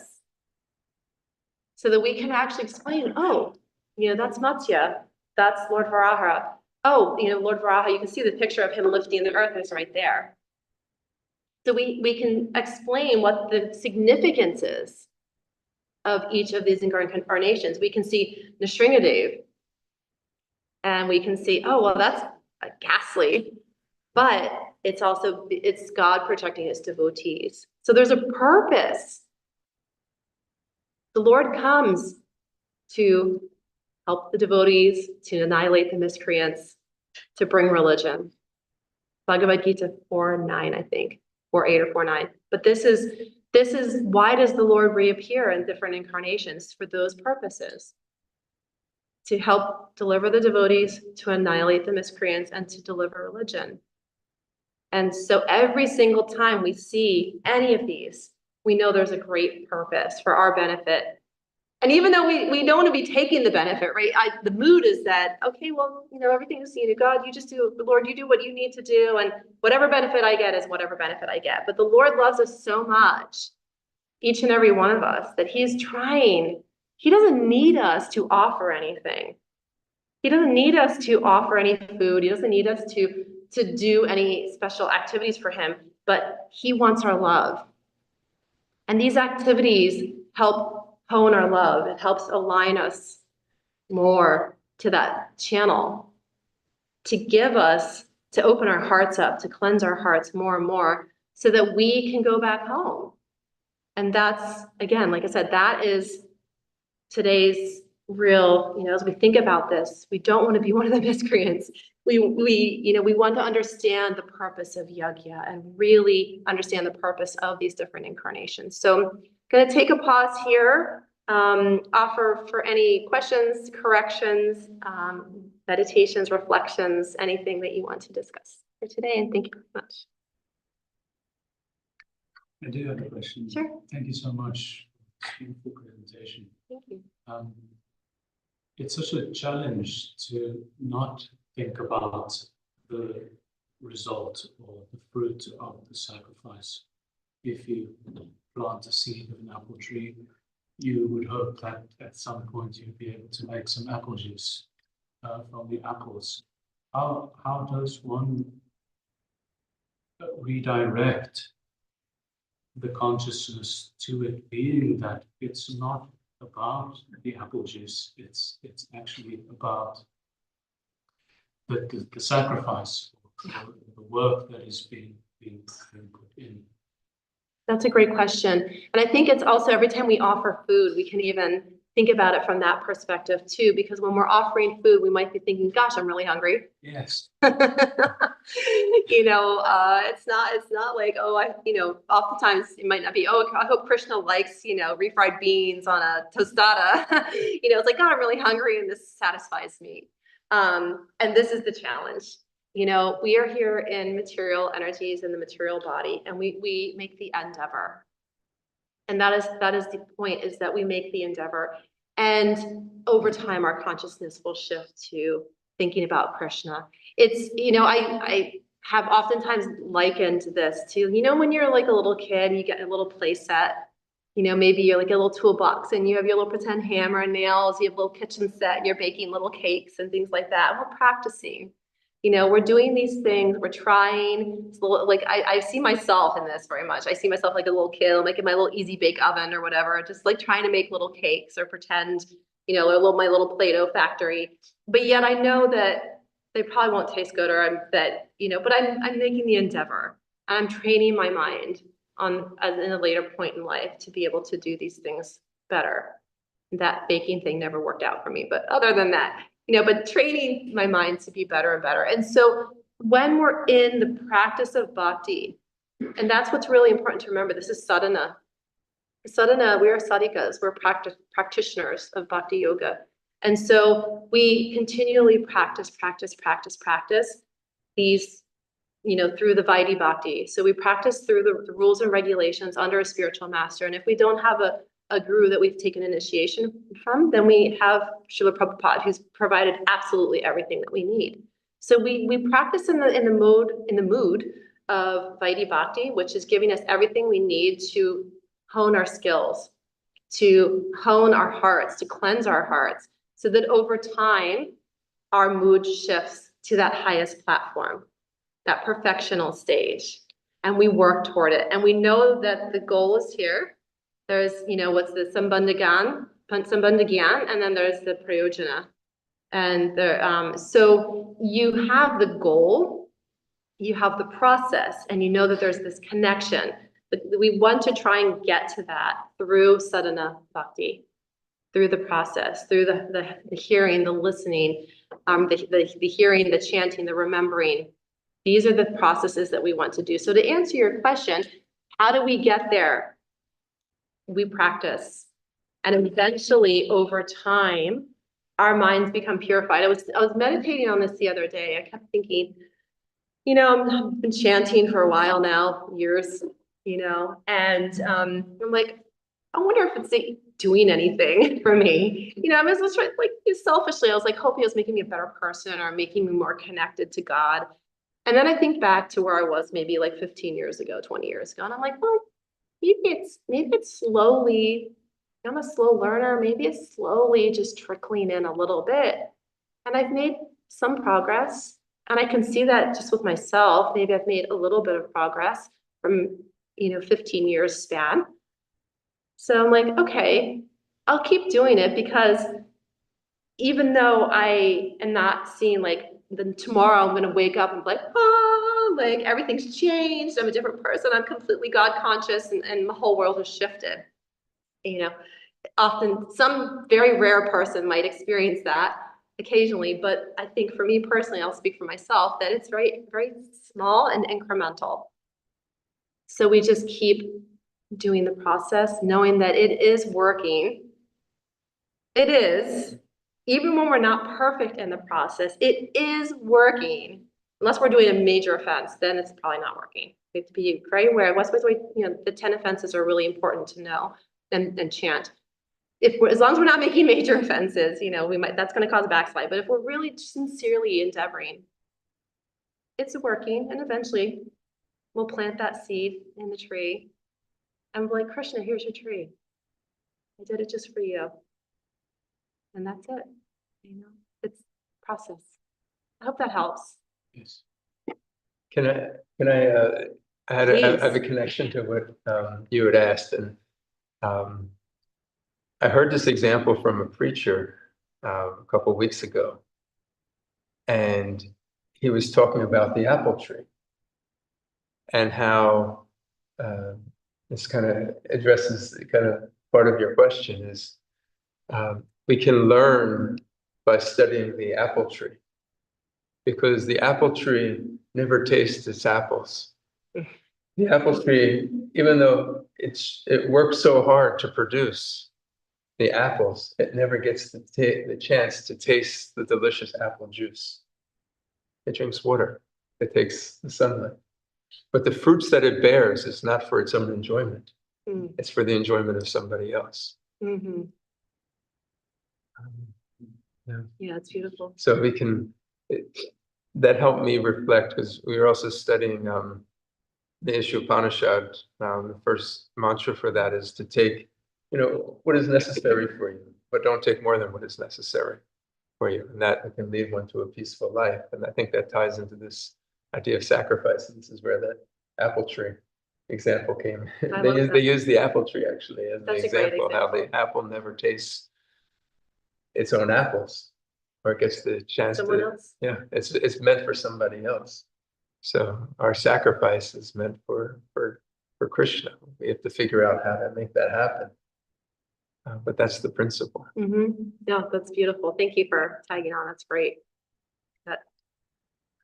So that we can actually explain, oh, that's Matsya, that's Lord Varaha. Oh, Lord Varaha, you can see the picture of him lifting the earth is right there. So we can explain what the significance is of each of these incarnations. We can see Nrsingadev, and we can see, oh, well, that's ghastly, but it's God protecting his devotees. So there's a purpose. The Lord comes to help the devotees, to annihilate the miscreants, to bring religion. Bhagavad Gita 4:9, I think, 4:8 or 4:9. But this is why does the Lord reappear in different incarnations? For those purposes. To help deliver the devotees, to annihilate the miscreants, and to deliver religion. And so every single time we see any of these, we know there's a great purpose for our benefit. And even though we don't want to be taking the benefit, right? The mood is that, okay, well, everything is God, you just do, Lord, you do what you need to do. And whatever benefit I get is whatever benefit I get. But the Lord loves us so much, each and every one of us, that he's trying. He doesn't need us to offer anything. He doesn't need us to offer any food. He doesn't need us to do any special activities for him, but he wants our love. And these activities help hone our love. It helps align us more to that channel, to open our hearts up, to cleanse our hearts more and more so that we can go back home. And that's, again, like I said, that is today's real, as we think about this, we don't want to be one of the miscreants. We want to understand the purpose of yajna and really understand the purpose of these different incarnations. So I'm going to take a pause here, offer for any questions, corrections, meditations, reflections, anything that you want to discuss for today. And thank you very much. I do have a question. Sure. Thank you so much for this beautiful presentation. Thank you. It's such a challenge to not think about the result or the fruit of the sacrifice. If you plant a seed of an apple tree, you would hope that at some point you'd be able to make some apple juice from the apples. How does one redirect the consciousness to it being that it's not about the apple juice, it's actually about the sacrifice, the work that is being put in? That's a great question. And I think it's also every time we offer food, we can even think about it from that perspective too, because when we're offering food, we might be thinking, gosh, I'm really hungry. Yes. It's not like, oftentimes it might not be, oh, I hope Krishna likes, refried beans on a tostada. It's like, God, I'm really hungry and this satisfies me. And this is the challenge. We are here in material energies in the material body, and we make the endeavor. And that is the point, is that we make the endeavor. And over time, our consciousness will shift to thinking about Krishna. It's, I have oftentimes likened this to, when you're like a little kid, you get a little play set maybe you're like a little toolbox and you have your little pretend hammer and nails, you have a little kitchen set and you're baking little cakes and things like that. We're practicing. We're doing these things, we're trying. Like I see myself in this very much. I see myself like a little kid, like in my little easy bake oven or whatever, just like trying to make little cakes or pretend, my little Play-Doh factory. But yet I know that they probably won't taste good but I'm making the endeavor. I'm training my mind in a later point in life to be able to do these things better. That baking thing never worked out for me, but other than that, but training my mind to be better and better. And so when we're in the practice of bhakti, and that's what's really important to remember, this is sadhana. Sadhana, we are sadhikas, we're practitioners of bhakti yoga. And so we continually practice these, through the Vaidhi Bhakti. So we practice through the rules and regulations under a spiritual master. And if we don't have a guru that we've taken initiation from, then we have Srila Prabhupada, who's provided absolutely everything that we need. So we practice in the mood of Vaidhi Bhakti, which is giving us everything we need to hone our skills, to hone our hearts, to cleanse our hearts, so that over time, our mood shifts to that highest platform, that perfectional stage, and we work toward it. And we know that the goal is here. There's, what's the Sambandha Gyan, and then there's the Prayojana. And so you have the goal, you have the process, and you know that there's this connection. But we want to try and get to that through sadhana bhakti, through the process, through the hearing, the listening, the hearing, the chanting, the remembering. These are the processes that we want to do. So to answer your question, how do we get there? We practice. And eventually, over time, our minds become purified. I was meditating on this the other day. I kept thinking, I've been chanting for a while now, years, and I'm like, I wonder if it's doing anything for me. I was just like selfishly, I was like hoping it was making me a better person or making me more connected to God. And then I think back to where I was maybe like 15 years ago, 20 years ago. And I'm like, well, maybe it's slowly, I'm a slow learner. Maybe it's slowly just trickling in a little bit. And I've made some progress. And I can see that just with myself. Maybe I've made a little bit of progress from, 15 years span. So I'm like, okay, I'll keep doing it, because even though I am not seeing like then tomorrow I'm going to wake up and be like everything's changed. I'm a different person. I'm completely God conscious, and my whole world has shifted. Often some very rare person might experience that occasionally, but I think for me personally, I'll speak for myself, that it's very, very small and incremental. So we just keep doing the process, knowing that it is working. It is. Even when we're not perfect in the process, it is working. Unless we're doing a major offense, then it's probably not working. We have to be very aware. The 10 offenses are really important to know and chant. As long as we're not making major offenses, that's going to cause a backslide. But if we're really sincerely endeavoring, it's working, and eventually we'll plant that seed in the tree. And we're like, Krishna, here's your tree. I did it just for you. And that's it. It's process. I hope that helps. Yes. Can I I have a connection to what you had asked, and I heard this example from a preacher a couple of weeks ago, and he was talking about the apple tree and how this kind of addresses the kind of part of your question is we can learn by studying the apple tree, because the apple tree never tastes its apples. The apple tree, even though it works so hard to produce the apples, it never gets the chance to taste the delicious apple juice. It drinks water. It takes the sunlight. But the fruits that it bears is not for its own enjoyment. Mm. It's for the enjoyment of somebody else. Mm-hmm. Yeah, it's beautiful. So that helped me reflect, because we were also studying the Ishopanishad, the first mantra for that is to take, what is necessary for you, but don't take more than what is necessary for you. And that can lead one to a peaceful life. And I think that ties into this idea of sacrifice. This is where the apple tree example came. They use the apple tree actually as an example, how the apple never tastes its own apples, or it gets the chance Someone to, else? yeah, it's meant for somebody else. So our sacrifice is meant for Krishna. We have to figure out how to make that happen. But that's the principle. Yeah, that's beautiful. Thank you for tagging on. That's great. That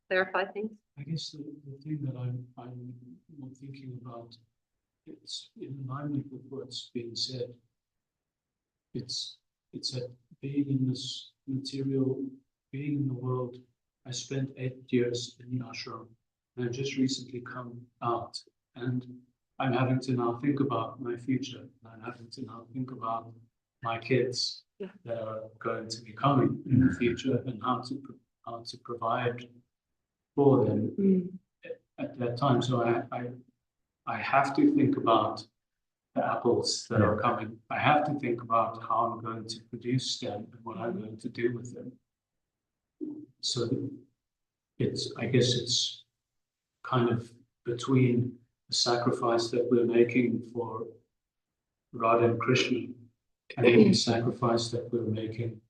clarify things. I guess the thing that I'm more thinking about, it's in alignment with what's being said. It's that being in this material, being in the world. I spent 8 years in the ashram, and I've just recently come out, and I'm having to now think about my future. I'm having to now think about my kids that are going to be coming in the future, and how to provide for them at that time. So I have to think about the apples that are coming. I have to think about how I'm going to produce them and what I'm going to do with them. So I guess it's kind of between the sacrifice that we're making for Radha and Krishna and the sacrifice that we're making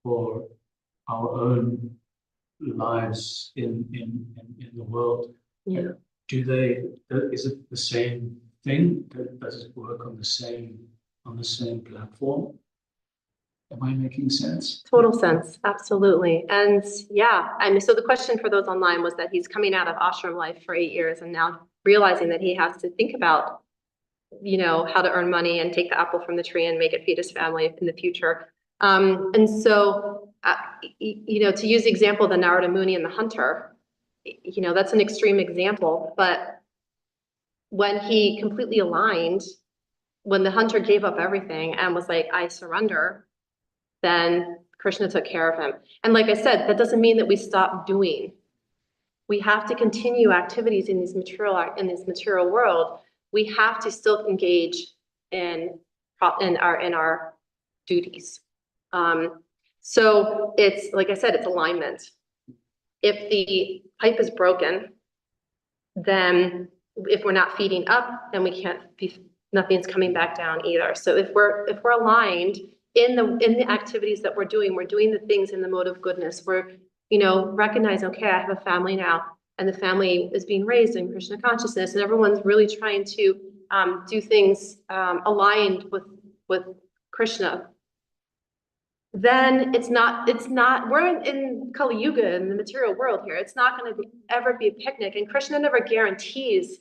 for our own lives in the world. Yeah. Is it the same thing? Does it work on the same platform? Am I making sense? Total sense. Absolutely. And yeah, so the question for those online was that he's coming out of ashram life for 8 years and now realizing that he has to think about, how to earn money and take the apple from the tree and make it feed his family in the future. And so, to use the example of the Narada Muni and the hunter, that's an extreme example, but when he completely aligned, when the hunter gave up everything and was like, I surrender, then Krishna took care of him. And like I said, that doesn't mean that we stop doing. We have to continue activities in this material world. We have to still engage in our duties. So it's, like I said, it's alignment. If the pipe is broken, then if we're not feeding up, then nothing's coming back down either. So if we're aligned in the activities that we're doing the things in the mode of goodness. We're, recognizing, okay, I have a family now, and the family is being raised in Krishna consciousness, and everyone's really trying to do things aligned with Krishna. Then it's not, we're in Kali Yuga, in the material world here. It's not going to ever be a picnic, and Krishna never guarantees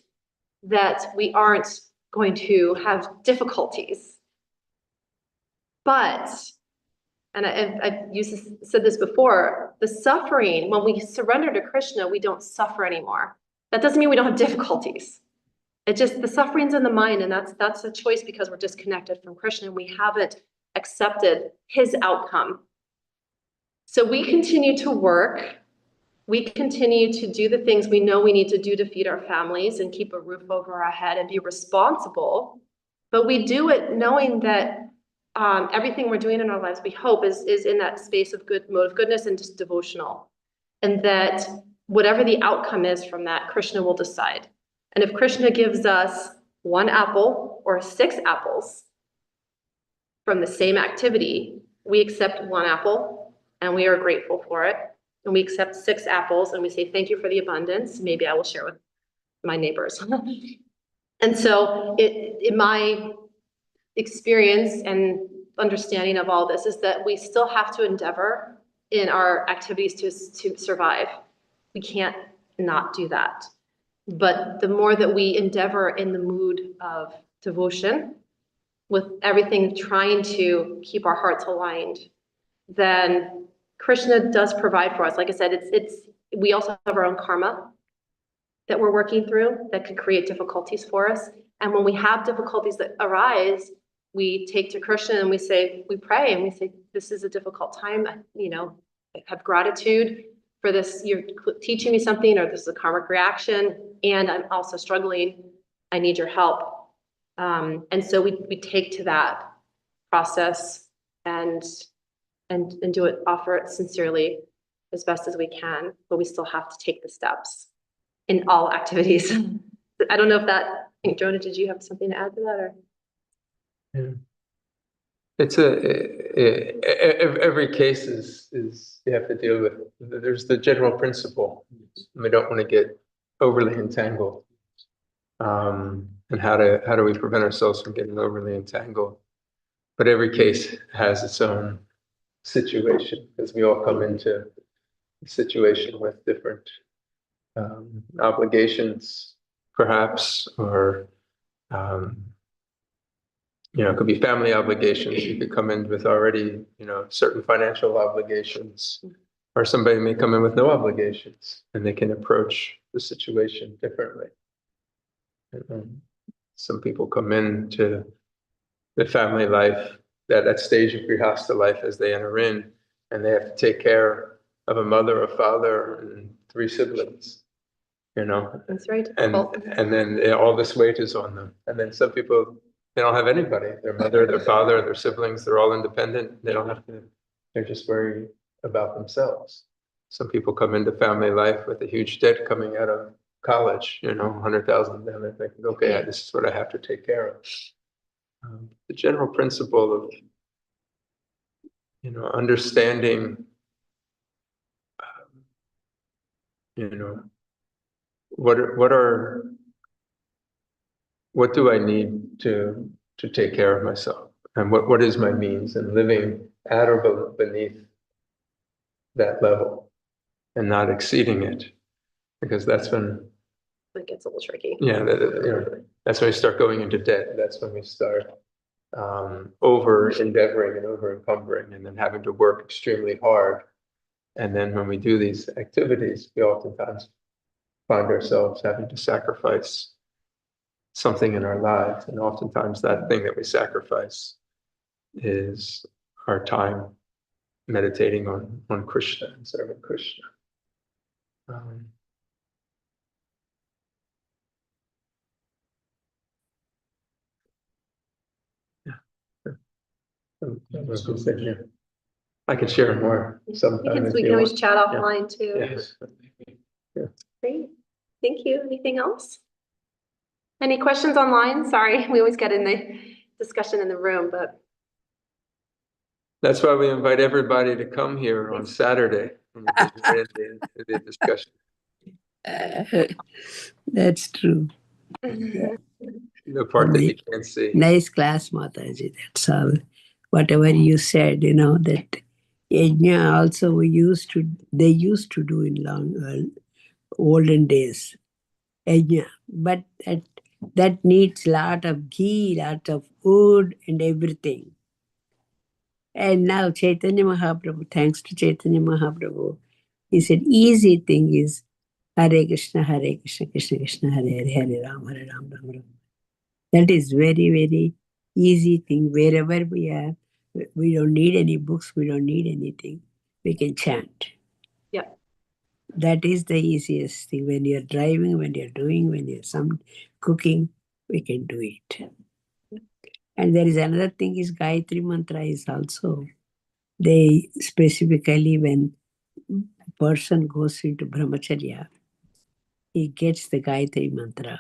that we aren't going to have difficulties. But, and I've said this before, the suffering, when we surrender to Krishna, we don't suffer anymore. That doesn't mean we don't have difficulties. It's just the suffering's in the mind, and that's a choice because we're disconnected from Krishna and we haven't accepted his outcome. So we continue to work. We continue to do the things we know we need to do to feed our families and keep a roof over our head and be responsible. But we do it knowing that everything we're doing in our lives, we hope, is in that space of mode of goodness and just devotional. And that whatever the outcome is from that, Krishna will decide. And if Krishna gives us 1 apple or 6 apples from the same activity, we accept 1 apple and we are grateful for it. And we accept 6 apples and we say, thank you for the abundance. Maybe I will share with my neighbors. And so in my experience and understanding of all this is that we still have to endeavor in our activities to survive. We can't not do that. But the more that we endeavor in the mood of devotion, with everything trying to keep our hearts aligned, then Krishna does provide for us. Like I said, we also have our own karma that we're working through that can create difficulties for us. And when we have difficulties that arise, we take to Krishna and we pray and we say, this is a difficult time, have gratitude. for this, you're teaching me something, or this is a karmic reaction, and I'm also struggling. I need your help. And so we take to that process and do it, offer it sincerely as best as we can, but we still have to take the steps in all activities. I don't know if that, I think, Jonah, did you have something to add to that, or? Yeah. It's every case is you have to deal with. There's the general principle. We don't want to get overly entangled. And how do we prevent ourselves from getting overly entangled? But every case has its own situation, because we all come into a situation with different obligations, perhaps, or it could be family obligations. You could come in with already, certain financial obligations, or somebody may come in with no obligations, and they can approach the situation differently. And some people come into the family life, that stage of grihastha life, as they enter in, and they have to take care of a mother, a father, and 3 siblings. That's very and difficult. and then all this weight is on them. And then some people, they don't have anybody. Their mother, their father, their siblings, they're all independent. They don't have to, they're just worried about themselves. Some people come into family life with a huge debt coming out of college, 100,000 down, and they think, okay, this is what I have to take care of. The general principle of, understanding, what do I need to take care of myself, and what is my means, and living at or beneath that level and not exceeding it, because that's when It gets a little tricky. that's when we start going into debt. That's when we start over endeavoring and over encumbering, and then having to work extremely hard. And then when we do these activities, we oftentimes find ourselves having to sacrifice something in our lives. And oftentimes that thing that we sacrifice is our time meditating on Krishna and serving Krishna. I can share more sometime. We can always chat offline too. Yes. Great. Thank you. Anything else? Any questions online? Sorry, we always get in the discussion in the room, but. That's why we invite everybody to come here on Saturday and the discussion. That's true. The part that you can't see. Nice class, Mataji. That's all. Whatever you said, that yajna also they used to do in olden days. Yajna. But that needs lot of ghee, lot of wood and everything. And now Chaitanya Mahaprabhu, thanks to Chaitanya Mahaprabhu, he said, easy thing is Hare Krishna, Krishna Krishna, Hare Hare, Hare Ram, Ram Ram. That is very, very easy thing. Wherever we are, we don't need any books, we don't need anything. We can chant. Yeah. That is the easiest thing. When you're driving, when you're some cooking, we can do it. And there is another thing is Gayatri Mantra is also, they specifically when a person goes into Brahmacharya, he gets the Gayatri Mantra.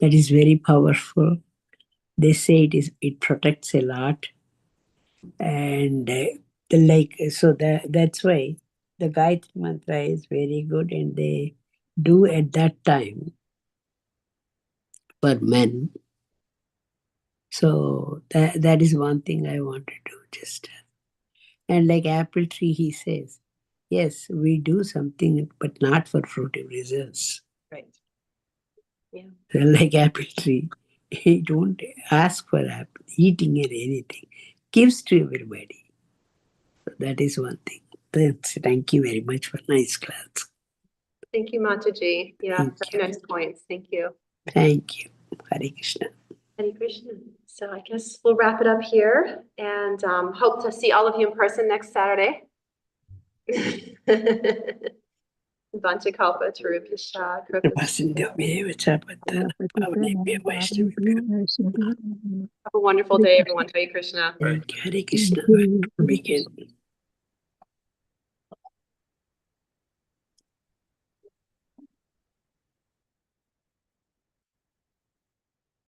That is very powerful. They say it protects a lot. And that's why the Gayatri Mantra is very good, and they do at that time for men. So that is one thing I want to do just. And like apple tree, he says, yes, we do something, but not for fruitive results. Right. Yeah. Like apple tree, he don't ask for eating or anything. Gives to everybody. So that is one thing. Thank you very much for nice class. Thank you, Mataji. Yeah, very nice points. Thank you. Thank you. Hare Krishna. Hare Krishna. So I guess we'll wrap it up here, and hope to see all of you in person next Saturday. Vanchakalpa Tarupasha Kripa. Kripasindhyo Chapata Pavanebhyo Vaishnavibhyo. Have a wonderful day, everyone. Hare Krishna. Hare Krishna. Begin.